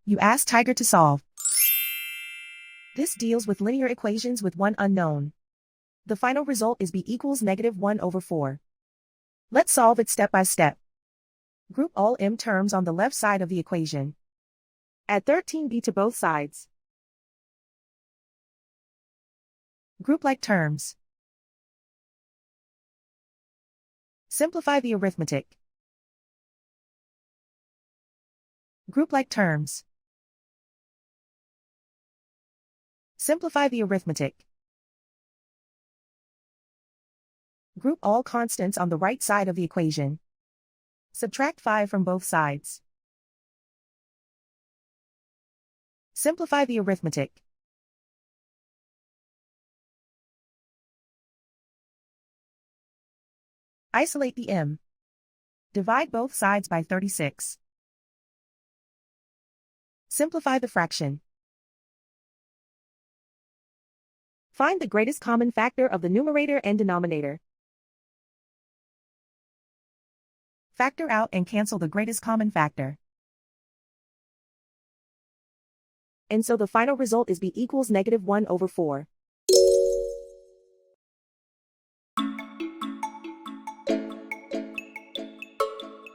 You ask Tiger to solve. This deals with linear equations with one unknown. The final result is b equals -1/4. Let's solve it step by step. Group all m terms on the left side of the equation. Add 13b to both sides. Group like terms. Simplify the arithmetic. Group like terms. Simplify the arithmetic. Group all constants on the right side of the equation. Subtract 5 from both sides. Simplify the arithmetic. Isolate the m. Divide both sides by 36. Simplify the fraction. Find the greatest common factor of the numerator and denominator. Factor out and cancel the greatest common factor. And so the final result is b equals -1/4.